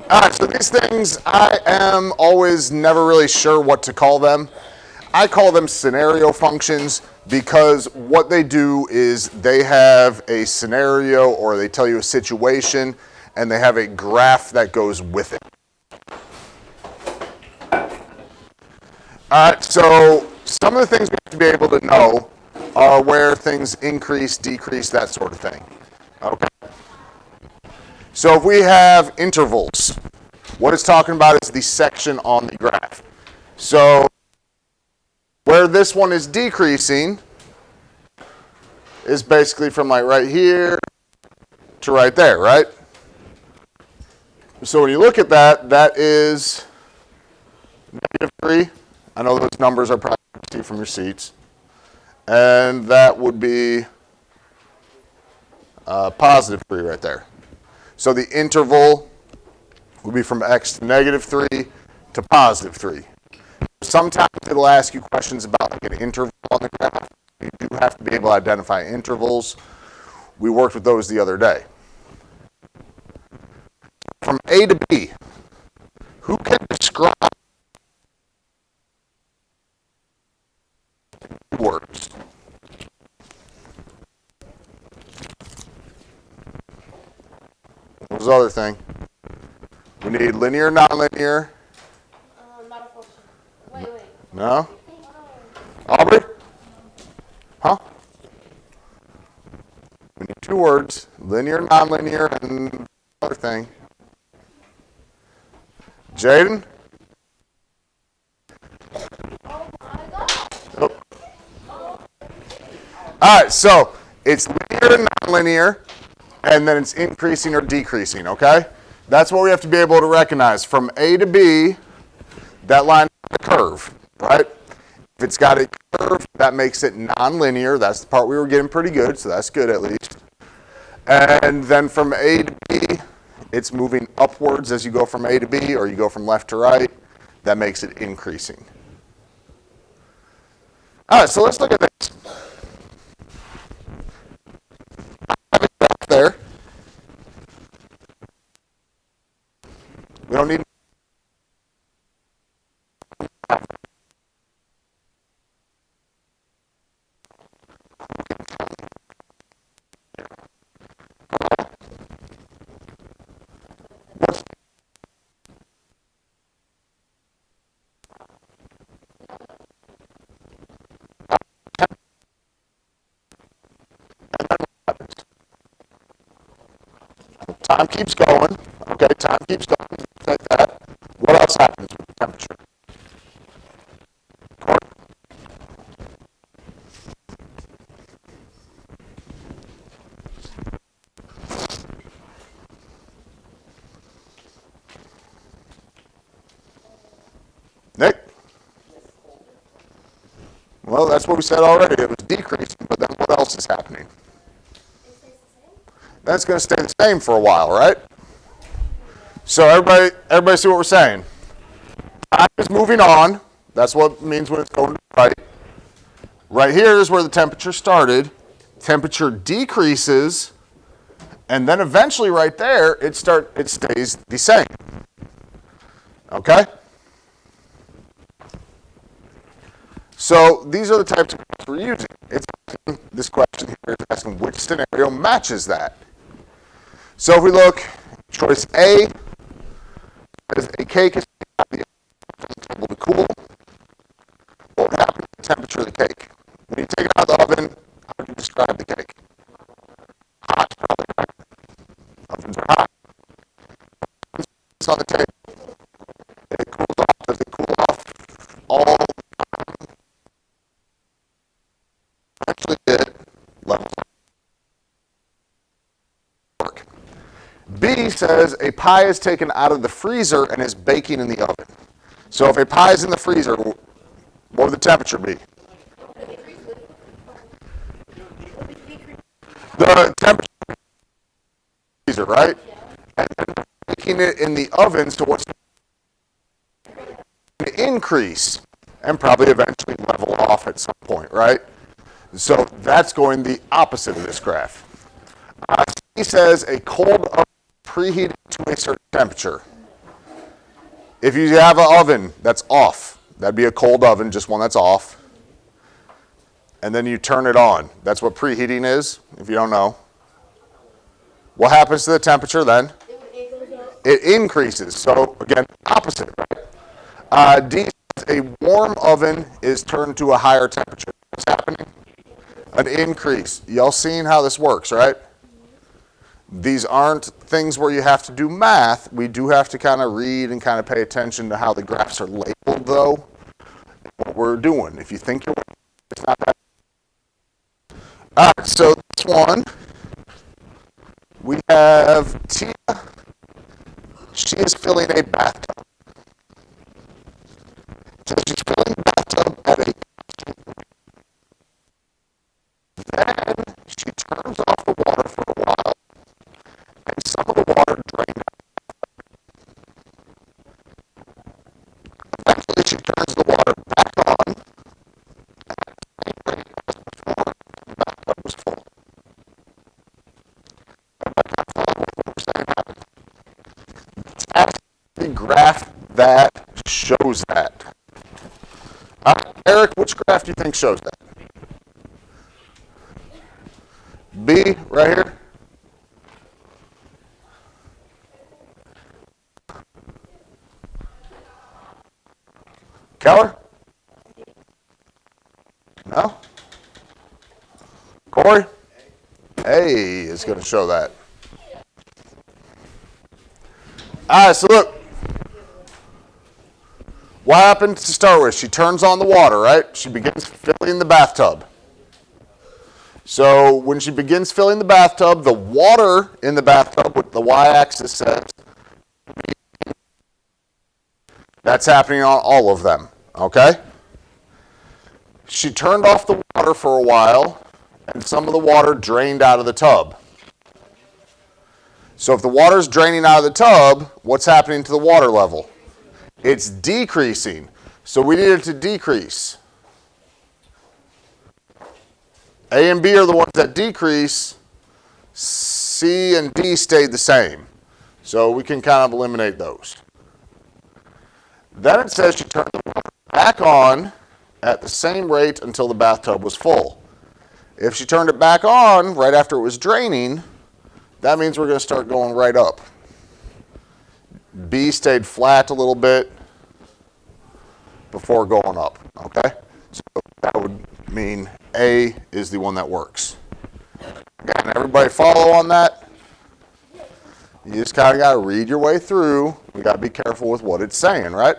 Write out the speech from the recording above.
All right, so these things, I am always never really sure what to call them. I call them scenario functions because what they do is they have a scenario or they tell you a situation and they have a graph that goes with it. All right, so some of the things we have to be able to know are where things increase, decrease, that sort of thing. Okay. So if we have intervals, what it's talking about is the section on the graph. So where this one is decreasing is basically from like right here to right there, right? So when you look at that, that is -3. I know those numbers are probably see from your seats. And that would be +3 right there. So the interval would be from x to -3 to +3. Sometimes it'll ask you questions about like an interval on the graph. You do have to be able to identify intervals. We worked with those the other day. From A to B, who can describe words? What was the other thing? We need linear, nonlinear. Not a function. Wait. No? Aubrey? Huh? We need 2 words, linear, nonlinear, and other thing. Jaden? Oh my god. Oh. All right, so it's linear and nonlinear, and then it's increasing or decreasing, okay? That's what we have to be able to recognize. From A to B, that line is a curve, right? If it's got a curve, that makes it nonlinear. That's the part we were getting pretty good, so that's good at least. And then from A to B, it's moving upwards as you go from A to B, or you go from left to right. That makes it increasing. All right, so let's look at this. I have it back there. We don't need what's time keeps going. Okay, time keeps going like that. What else happens with the temperature? Nick? Well, that's what we said already. It was decreasing, but then what else is happening? That's going to stay the same for a while, right? So everybody see what we're saying? Time is moving on. That's what it means when it's going to the right. Right here is where the temperature started. Temperature decreases, and then eventually right there, it stays the same. Okay? So these are the types of questions we're using. It's asking, this question here is asking which scenario matches that. So if we look, choice A is a cake is taken out of the oven to cool. What would happen to the temperature of the cake? When you take it out of the oven, how would you describe the cake? Hot, probably, right? Ovens are hot. It's on the table. It cools off. Does it cool off all actually it levels work. B says a pie is taken out of the freezer and is baking in the oven. So if a pie is in the freezer, what would the temperature be? The temperature of the freezer, right? And then baking it in the oven, so what's going to increase and probably eventually level off at some point, right? So that's going the opposite of this graph. C says a cold oven preheated to a certain temperature. If you have an oven that's off, that'd be a cold oven, just one that's off. And then you turn it on. That's what preheating is, if you don't know. What happens to the temperature then? It increases. So again, opposite, right? A warm oven is turned to a higher temperature. What's happening? An increase. Y'all seen how this works, right? These aren't things where you have to do math. We do have to kind of read and kind of pay attention to how the graphs are labeled, though. What we're doing. If you think you're, it's not that. All right, so this one, we have Tia. She is filling a bathtub. So she's filling the bathtub at a then she turns off the water for a while, and some of the water drains out. Eventually, she turns the water back on at the same rate as before the bathtub was full. That's the graph that shows that. Eric, which graph do you think shows that? B, right here. Keller? No? Corey? A is going to show that. All right, so look. What happened to start with? She turns on the water, right? She begins filling the bathtub. So when she begins filling the bathtub, the water in the bathtub, what the y-axis says, that's happening on all of them, okay? She turned off the water for a while, and some of the water drained out of the tub. So if the water is draining out of the tub, what's happening to the water level? It's decreasing. So we need it to decrease. A and B are the ones that decrease. C and D stayed the same. So we can kind of eliminate those. Then it says she turned the water back on at the same rate until the bathtub was full. If she turned it back on right after it was draining, that means we're going to start going right up. B stayed flat a little bit before going up, okay? So that would mean A is the one that works. Again, everybody follow on that? You just kind of got to read your way through. We got to be careful with what it's saying, right?